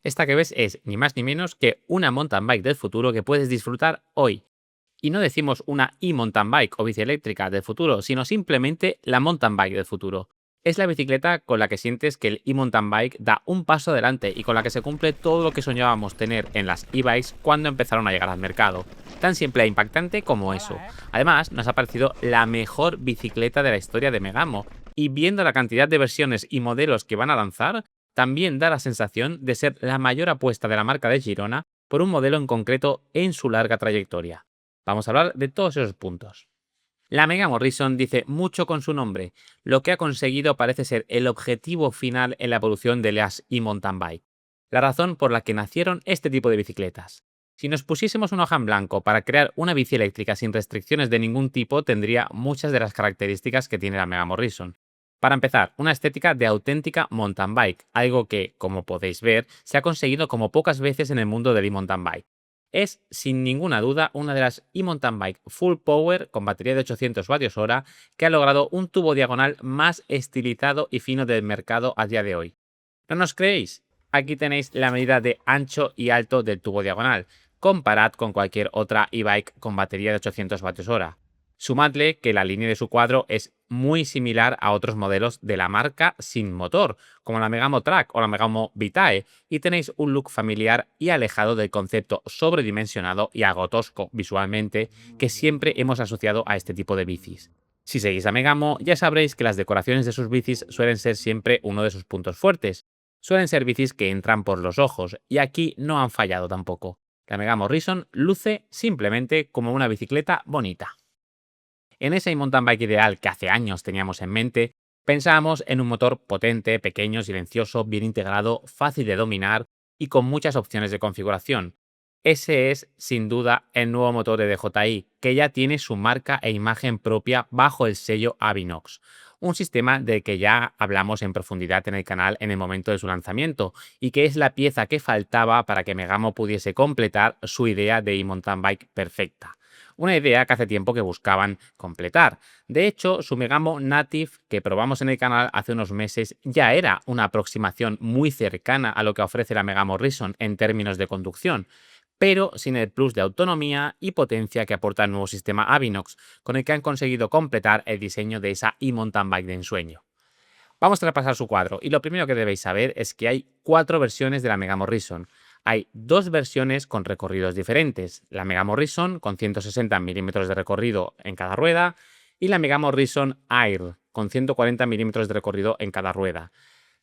Esta que ves es ni más ni menos que una mountain bike del futuro que puedes disfrutar hoy. Y no decimos una e-mountain bike o bici eléctrica del futuro, sino simplemente la mountain bike del futuro. Es la bicicleta con la que sientes que el e-mountain bike da un paso adelante y con la que se cumple todo lo que soñábamos tener en las e-bikes cuando empezaron a llegar al mercado. Tan simple e impactante como eso. Además, nos ha parecido la mejor bicicleta de la historia de Megamo. Y viendo la cantidad de versiones y modelos que van a lanzar, también da la sensación de ser la mayor apuesta de la marca de Girona por un modelo en concreto en su larga trayectoria. Vamos a hablar de todos esos puntos. La Mega Morrison dice mucho con su nombre. Lo que ha conseguido parece ser el objetivo final en la evolución de las e-mountain bike. La razón por la que nacieron este tipo de bicicletas. Si nos pusiésemos una hoja en blanco para crear una bici eléctrica sin restricciones de ningún tipo, tendría muchas de las características que tiene la Mega Morrison. Para empezar, una estética de auténtica mountain bike, algo que, como podéis ver, se ha conseguido como pocas veces en el mundo del e-mountain bike. Es, sin ninguna duda, una de las e-mountain bike full power con batería de 800 vatios hora que ha logrado un tubo diagonal más estilizado y fino del mercado a día de hoy. ¿No nos creéis? Aquí tenéis la medida de ancho y alto del tubo diagonal. Comparad con cualquier otra e-bike con batería de 800 vatios hora. Sumadle que la línea de su cuadro es muy similar a otros modelos de la marca sin motor, como la Megamo Track o la Megamo Vitae, y tenéis un look familiar y alejado del concepto sobredimensionado y algo tosco visualmente que siempre hemos asociado a este tipo de bicis. Si seguís a Megamo, ya sabréis que las decoraciones de sus bicis suelen ser siempre uno de sus puntos fuertes. Suelen ser bicis que entran por los ojos, y aquí no han fallado tampoco. La Megamo Rison luce simplemente como una bicicleta bonita. En ese mountain bike ideal que hace años teníamos en mente, pensábamos en un motor potente, pequeño, silencioso, bien integrado, fácil de dominar y con muchas opciones de configuración. Ese es, sin duda, el nuevo motor de DJI, que ya tiene su marca e imagen propia bajo el sello Avinox, un sistema del que ya hablamos en profundidad en el canal en el momento de su lanzamiento y que es la pieza que faltaba para que Megamo pudiese completar su idea de e-mountain bike perfecta. Una idea que hace tiempo que buscaban completar. De hecho, su Megamo Native que probamos en el canal hace unos meses ya era una aproximación muy cercana a lo que ofrece la Megamo Rison en términos de conducción, pero sin el plus de autonomía y potencia que aporta el nuevo sistema Avinox, con el que han conseguido completar el diseño de esa e-mountain bike de ensueño. Vamos a repasar su cuadro y lo primero que debéis saber es que hay 4 versiones de la Mega Morrison. Hay 2 versiones con recorridos diferentes, la Mega Morrison con 160 milímetros de recorrido en cada rueda y la Mega Morrison Air con 140 milímetros de recorrido en cada rueda.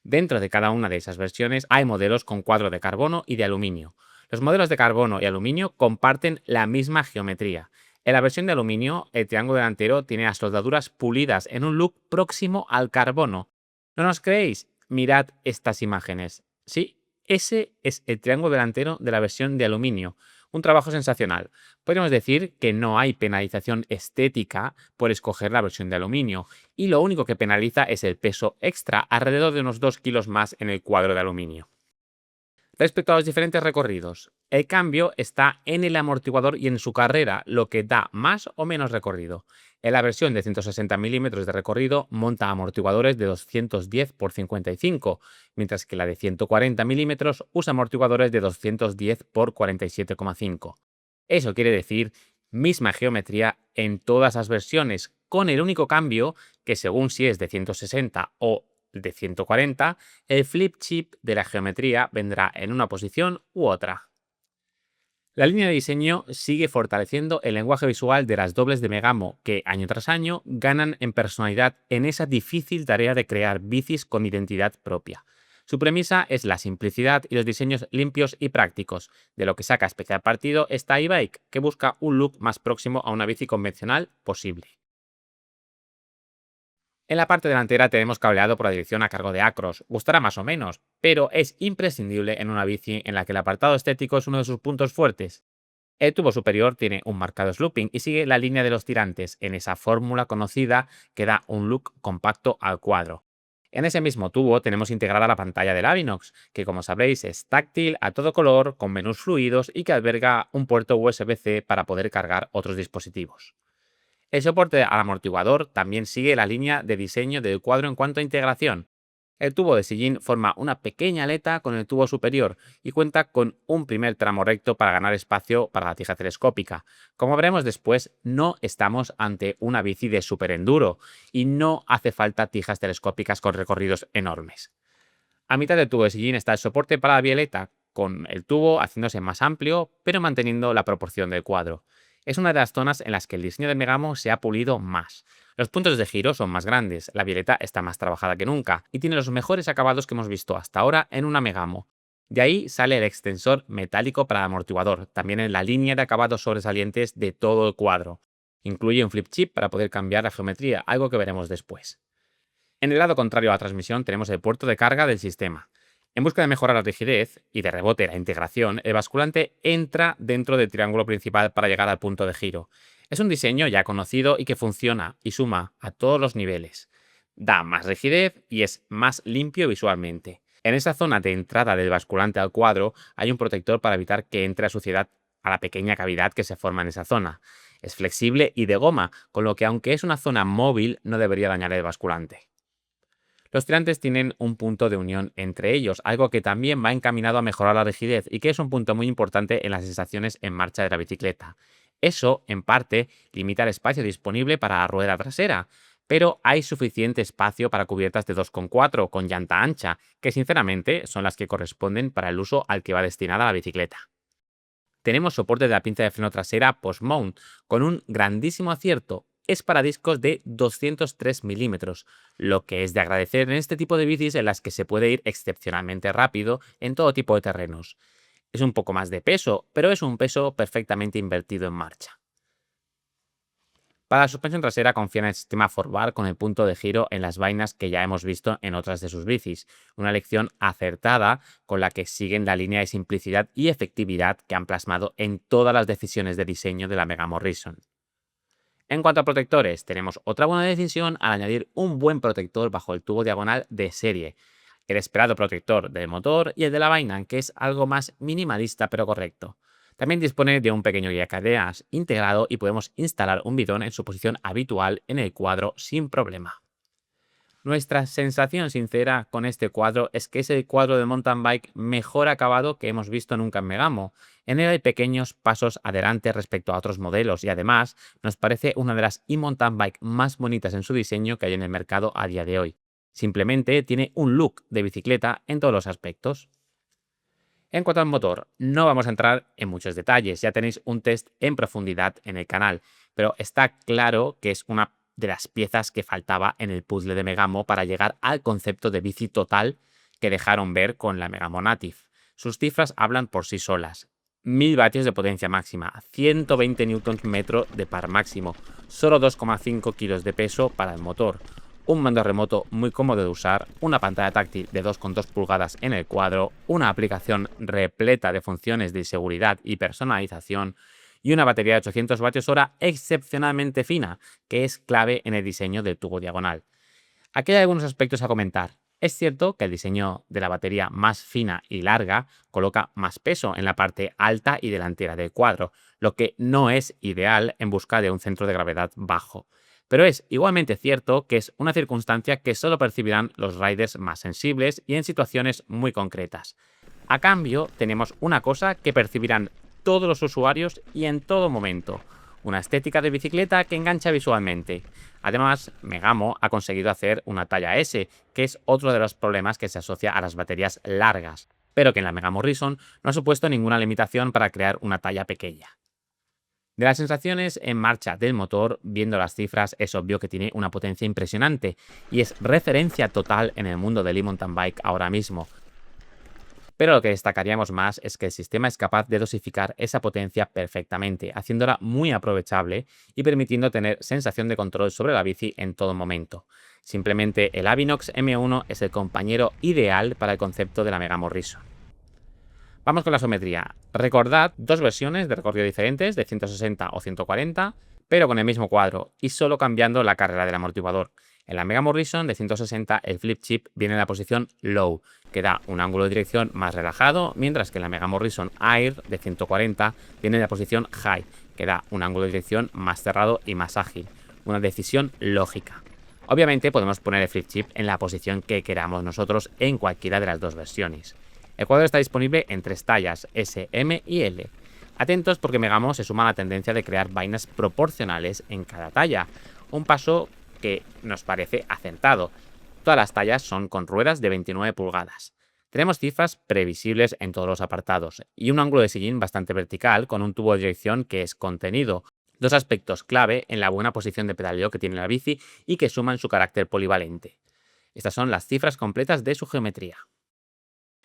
Dentro de cada una de esas versiones hay modelos con cuadro de carbono y de aluminio. Los modelos de carbono y aluminio comparten la misma geometría. En la versión de aluminio, el triángulo delantero tiene las soldaduras pulidas en un look próximo al carbono. ¿No nos creéis? Mirad estas imágenes. Sí, ese es el triángulo delantero de la versión de aluminio. Un trabajo sensacional. Podríamos decir que no hay penalización estética por escoger la versión de aluminio, y lo único que penaliza es el peso extra, alrededor de unos 2 kilos más en el cuadro de aluminio. Respecto a los diferentes recorridos, el cambio está en el amortiguador y en su carrera, lo que da más o menos recorrido. En la versión de 160 milímetros de recorrido monta amortiguadores de 210 por 55, mientras que la de 140 milímetros usa amortiguadores de 210 por 47,5. Eso quiere decir misma geometría en todas las versiones, con el único cambio que según si es de 160 o de 140, el flip chip de la geometría vendrá en una posición u otra. La línea de diseño sigue fortaleciendo el lenguaje visual de las dobles de Megamo, que año tras año ganan en personalidad en esa difícil tarea de crear bicis con identidad propia. Su premisa es la simplicidad y los diseños limpios y prácticos, de lo que saca especial partido esta e-bike, que busca un look más próximo a una bici convencional posible. En la parte delantera tenemos cableado por la dirección a cargo de Acros. Gustará más o menos, pero es imprescindible en una bici en la que el apartado estético es uno de sus puntos fuertes. El tubo superior tiene un marcado sloping y sigue la línea de los tirantes en esa fórmula conocida que da un look compacto al cuadro. En ese mismo tubo tenemos integrada la pantalla del Avinox, que como sabréis es táctil, a todo color, con menús fluidos y que alberga un puerto USB-C para poder cargar otros dispositivos. El soporte al amortiguador también sigue la línea de diseño del cuadro en cuanto a integración. El tubo de sillín forma una pequeña aleta con el tubo superior y cuenta con un primer tramo recto para ganar espacio para la tija telescópica. Como veremos después, no estamos ante una bici de superenduro y no hace falta tijas telescópicas con recorridos enormes. A mitad del tubo de sillín está el soporte para la bieleta, con el tubo haciéndose más amplio, pero manteniendo la proporción del cuadro. Es una de las zonas en las que el diseño del Megamo se ha pulido más. Los puntos de giro son más grandes, la bieleta está más trabajada que nunca y tiene los mejores acabados que hemos visto hasta ahora en una Megamo. De ahí sale el extensor metálico para el amortiguador, también en la línea de acabados sobresalientes de todo el cuadro. Incluye un flip chip para poder cambiar la geometría, algo que veremos después. En el lado contrario a la transmisión tenemos el puerto de carga del sistema. En busca de mejorar la rigidez y de rebote la integración, el basculante entra dentro del triángulo principal para llegar al punto de giro. Es un diseño ya conocido y que funciona y suma a todos los niveles. Da más rigidez y es más limpio visualmente. En esa zona de entrada del basculante al cuadro hay un protector para evitar que entre a suciedad a la pequeña cavidad que se forma en esa zona. Es flexible y de goma, con lo que aunque es una zona móvil no debería dañar el basculante. Los tirantes tienen un punto de unión entre ellos, algo que también va encaminado a mejorar la rigidez y que es un punto muy importante en las sensaciones en marcha de la bicicleta. Eso, en parte, limita el espacio disponible para la rueda trasera, pero hay suficiente espacio para cubiertas de 2,4 con llanta ancha, que sinceramente son las que corresponden para el uso al que va destinada la bicicleta. Tenemos soporte de la pinza de freno trasera post-mount, con un grandísimo acierto. Es para discos de 203 milímetros, lo que es de agradecer en este tipo de bicis en las que se puede ir excepcionalmente rápido en todo tipo de terrenos. Es un poco más de peso, pero es un peso perfectamente invertido en marcha. Para la suspensión trasera confía en el sistema 4Bar con el punto de giro en las vainas que ya hemos visto en otras de sus bicis, una elección acertada con la que siguen la línea de simplicidad y efectividad que han plasmado en todas las decisiones de diseño de la Megamo Rison. En cuanto a protectores, tenemos otra buena decisión al añadir un buen protector bajo el tubo diagonal de serie, el esperado protector del motor y el de la vaina, que es algo más minimalista pero correcto. También dispone de un pequeño guiacadenas integrado y podemos instalar un bidón en su posición habitual en el cuadro sin problema. Nuestra sensación sincera con este cuadro es que es el cuadro de mountain bike mejor acabado que hemos visto nunca en Megamo. En él hay pequeños pasos adelante respecto a otros modelos y además nos parece una de las e-mountain bike más bonitas en su diseño que hay en el mercado a día de hoy. Simplemente tiene un look de bicicleta en todos los aspectos. En cuanto al motor, no vamos a entrar en muchos detalles, ya tenéis un test en profundidad en el canal, pero está claro que es una de las piezas que faltaba en el puzzle de Megamo para llegar al concepto de bici total que dejaron ver con la Megamo Native. Sus cifras hablan por sí solas. 1000 vatios de potencia máxima, 120 Nm de par máximo, solo 2,5 kilos de peso para el motor, un mando remoto muy cómodo de usar, una pantalla táctil de 2,2 pulgadas en el cuadro, una aplicación repleta de funciones de seguridad y personalización y una batería de 800 vatios-hora excepcionalmente fina, que es clave en el diseño del tubo diagonal. Aquí hay algunos aspectos a comentar. Es cierto que el diseño de la batería más fina y larga coloca más peso en la parte alta y delantera del cuadro, lo que no es ideal en busca de un centro de gravedad bajo. Pero es igualmente cierto que es una circunstancia que solo percibirán los riders más sensibles y en situaciones muy concretas. A cambio, tenemos una cosa que percibirán todos los usuarios y en todo momento: una estética de bicicleta que engancha visualmente. Además, Megamo ha conseguido hacer una talla S, que es otro de los problemas que se asocia a las baterías largas, pero que en la Megamo Rison no ha supuesto ninguna limitación para crear una talla pequeña. De las sensaciones en marcha del motor, viendo las cifras, es obvio que tiene una potencia impresionante y es referencia total en el mundo del e-mountain bike ahora mismo. Pero lo que destacaríamos más es que el sistema es capaz de dosificar esa potencia perfectamente, haciéndola muy aprovechable y permitiendo tener sensación de control sobre la bici en todo momento. Simplemente el Avinox M1 es el compañero ideal para el concepto de la Megamo Rison. Vamos con la geometría. Recordad dos versiones de recorrido diferentes, de 160 o 140, pero con el mismo cuadro y solo cambiando la carrera del amortiguador. En la Megamo Rison de 160 el flip chip viene en la posición low, que da un ángulo de dirección más relajado, mientras que en la Megamo Rison Air de 140 viene en la posición high, que da un ángulo de dirección más cerrado y más ágil. Una decisión lógica. Obviamente podemos poner el flip chip en la posición que queramos nosotros en cualquiera de las dos versiones. El cuadro está disponible en 3 tallas, S, M y L. Atentos porque Megamo se suma a la tendencia de crear vainas proporcionales en cada talla, un paso que nos parece acertado. Todas las tallas son con ruedas de 29 pulgadas. Tenemos cifras previsibles en todos los apartados y un ángulo de sillín bastante vertical con un tubo de dirección que es contenido. Dos aspectos clave en la buena posición de pedaleo que tiene la bici y que suman su carácter polivalente. Estas son las cifras completas de su geometría.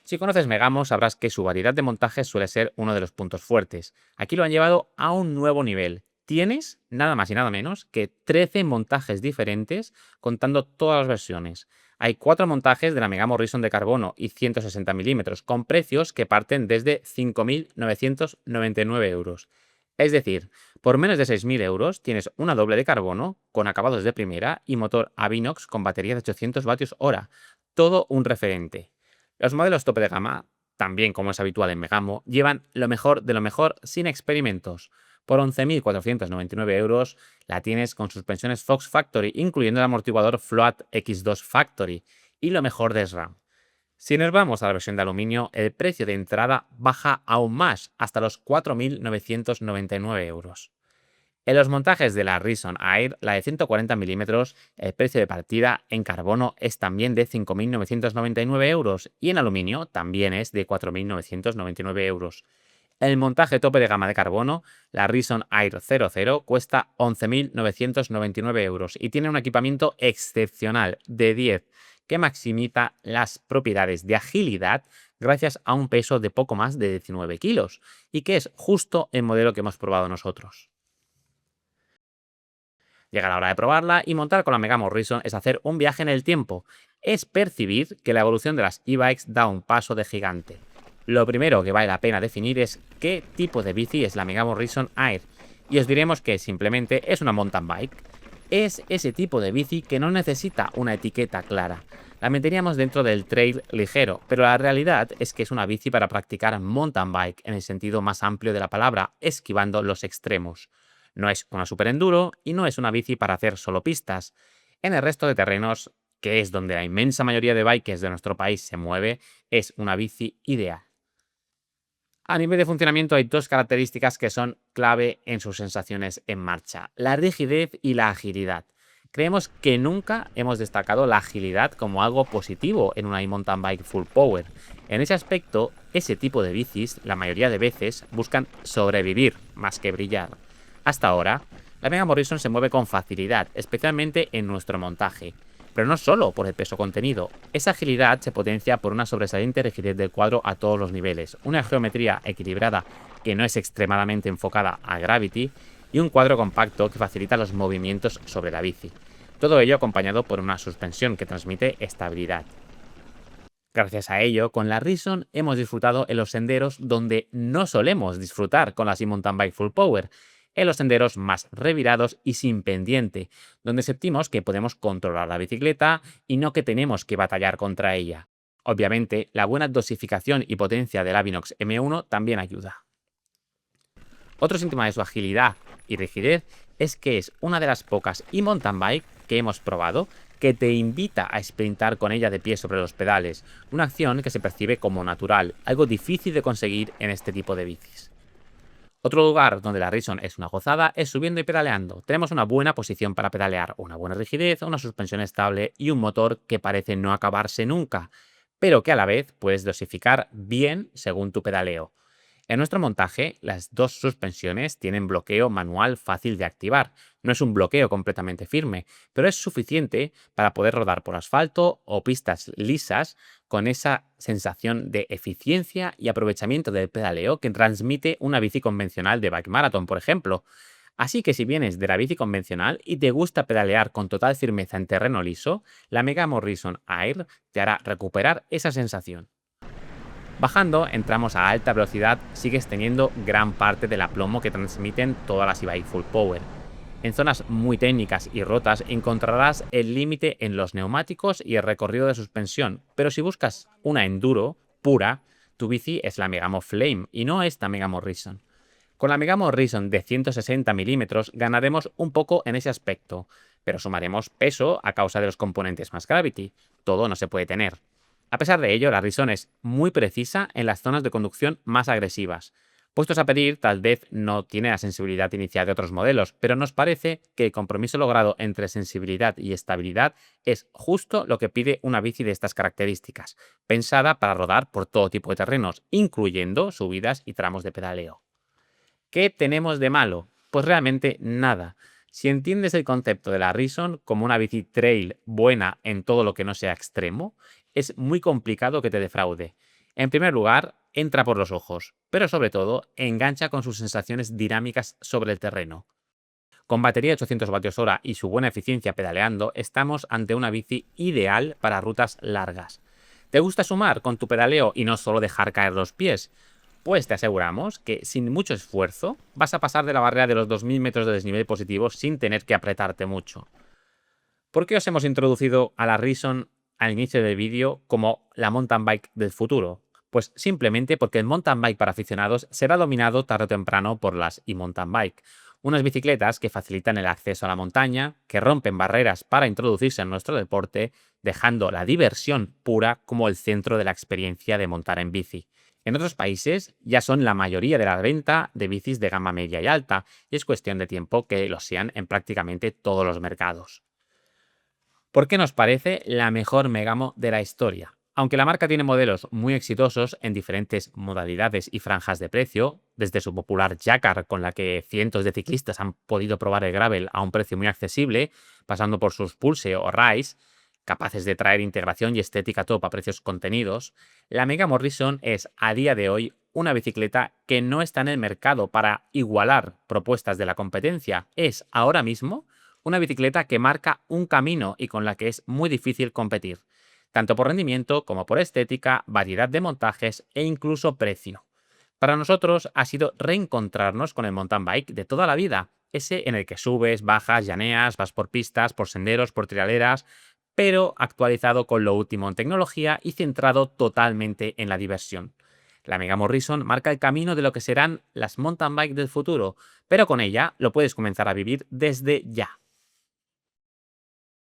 Si conoces Megamo, sabrás que su variedad de montajes suele ser uno de los puntos fuertes. Aquí lo han llevado a un nuevo nivel. Tienes nada más y nada menos que 13 montajes diferentes contando todas las versiones. Hay 4 montajes de la Megamo Rison de carbono y 160 milímetros con precios que parten desde 5.999 euros. Es decir, por menos de 6.000 euros tienes una doble de carbono con acabados de primera y motor Avinox con batería de 800 vatios hora. Todo un referente. Los modelos tope de gama, también como es habitual en Megamo, llevan lo mejor de lo mejor sin experimentos. Por 11.499 euros la tienes con suspensiones Fox Factory, incluyendo el amortiguador Float X2 Factory y lo mejor de SRAM. Si nos vamos a la versión de aluminio, el precio de entrada baja aún más, hasta los 4.999 euros. En los montajes de la Rison Air, la de 140 milímetros, el precio de partida en carbono es también de 5.999 euros y en aluminio también es de 4.999 euros. El montaje tope de gama de carbono, la Rison Air 00, cuesta 11.999 euros y tiene un equipamiento excepcional de 10 que maximiza las propiedades de agilidad gracias a un peso de poco más de 19 kilos y que es justo el modelo que hemos probado nosotros. Llega la hora de probarla y montar con la Megamo Rison es hacer un viaje en el tiempo. Es percibir que la evolución de las e-bikes da un paso de gigante. Lo primero que vale la pena definir es qué tipo de bici es la Megamo Rison Air. Y os diremos que simplemente es una mountain bike. Es ese tipo de bici que no necesita una etiqueta clara. La meteríamos dentro del trail ligero, pero la realidad es que es una bici para practicar mountain bike en el sentido más amplio de la palabra, esquivando los extremos. No es una super enduro y no es una bici para hacer solo pistas. En el resto de terrenos, que es donde la inmensa mayoría de bikers de nuestro país se mueve, es una bici ideal. A nivel de funcionamiento hay 2 características que son clave en sus sensaciones en marcha, la rigidez y la agilidad. Creemos que nunca hemos destacado la agilidad como algo positivo en una e-mountain bike full power. En ese aspecto, ese tipo de bicis, la mayoría de veces, buscan sobrevivir más que brillar. Hasta ahora, la Megamo Rison se mueve con facilidad, especialmente en nuestro montaje. Pero no solo por el peso contenido, esa agilidad se potencia por una sobresaliente rigidez del cuadro a todos los niveles, una geometría equilibrada que no es extremadamente enfocada a Gravity y un cuadro compacto que facilita los movimientos sobre la bici. Todo ello acompañado por una suspensión que transmite estabilidad. Gracias a ello, con la Rison hemos disfrutado en los senderos donde no solemos disfrutar con la e-mountain bike full power, en los senderos más revirados y sin pendiente, donde sentimos que podemos controlar la bicicleta y no que tenemos que batallar contra ella. Obviamente, la buena dosificación y potencia del Avinox M1 también ayuda. Otro síntoma de su agilidad y rigidez es que es una de las pocas e-mountain bike que hemos probado que te invita a sprintar con ella de pie sobre los pedales, una acción que se percibe como natural, algo difícil de conseguir en este tipo de bicis. Otro lugar donde la Rison es una gozada es subiendo y pedaleando. Tenemos una buena posición para pedalear, una buena rigidez, una suspensión estable y un motor que parece no acabarse nunca, pero que a la vez puedes dosificar bien según tu pedaleo. En nuestro montaje, las 2 suspensiones tienen bloqueo manual fácil de activar. No es un bloqueo completamente firme, pero es suficiente para poder rodar por asfalto o pistas lisas con esa sensación de eficiencia y aprovechamiento del pedaleo que transmite una bici convencional de bike marathon, por ejemplo. Así que si vienes de la bici convencional y te gusta pedalear con total firmeza en terreno liso, la Megamo Rison Air te hará recuperar esa sensación. Bajando, entramos a alta velocidad, sigues teniendo gran parte del aplomo que transmiten todas las e-bike full power. En zonas muy técnicas y rotas encontrarás el límite en los neumáticos y el recorrido de suspensión, pero si buscas una enduro pura, tu bici es la Megamo Flame y no esta Megamo Rison. Con la Megamo Rison de 160 milímetros ganaremos un poco en ese aspecto, pero sumaremos peso a causa de los componentes más Gravity. Todo no se puede tener. A pesar de ello, la Rison es muy precisa en las zonas de conducción más agresivas. Puestos a pedir, tal vez no tiene la sensibilidad inicial de otros modelos, pero nos parece que el compromiso logrado entre sensibilidad y estabilidad es justo lo que pide una bici de estas características, pensada para rodar por todo tipo de terrenos, incluyendo subidas y tramos de pedaleo. ¿Qué tenemos de malo? Pues realmente nada. Si entiendes el concepto de la Rison como una bici trail buena en todo lo que no sea extremo, es muy complicado que te defraude. En primer lugar, entra por los ojos, pero sobre todo engancha con sus sensaciones dinámicas sobre el terreno. Con batería de 800 vatios hora y su buena eficiencia pedaleando, estamos ante una bici ideal para rutas largas. ¿Te gusta sumar con tu pedaleo y no solo dejar caer los pies? Pues te aseguramos que sin mucho esfuerzo vas a pasar de la barrera de los 2000 metros de desnivel positivo sin tener que apretarte mucho. ¿Por qué os hemos introducido a la Rison al inicio del vídeo como la mountain bike del futuro? Pues simplemente porque el mountain bike para aficionados será dominado tarde o temprano por las e-mountain bike, unas bicicletas que facilitan el acceso a la montaña, que rompen barreras para introducirse en nuestro deporte, dejando la diversión pura como el centro de la experiencia de montar en bici. En otros países ya son la mayoría de la venta de bicis de gama media y alta, y es cuestión de tiempo que lo sean en prácticamente todos los mercados. ¿Por qué nos parece la mejor Megamo de la historia? Aunque la marca tiene modelos muy exitosos en diferentes modalidades y franjas de precio, desde su popular Jacquard con la que cientos de ciclistas han podido probar el gravel a un precio muy accesible, pasando por sus Pulse o Rise, capaces de traer integración y estética top a precios contenidos, la Mega Morrison es a día de hoy una bicicleta que no está en el mercado para igualar propuestas de la competencia. Es ahora mismo una bicicleta que marca un camino y con la que es muy difícil competir, tanto por rendimiento como por estética, variedad de montajes e incluso precio. Para nosotros ha sido reencontrarnos con el mountain bike de toda la vida, ese en el que subes, bajas, llaneas, vas por pistas, por senderos, por trialeras, pero actualizado con lo último en tecnología y centrado totalmente en la diversión. La Mega Morrison marca el camino de lo que serán las mountain bike del futuro, pero con ella lo puedes comenzar a vivir desde ya.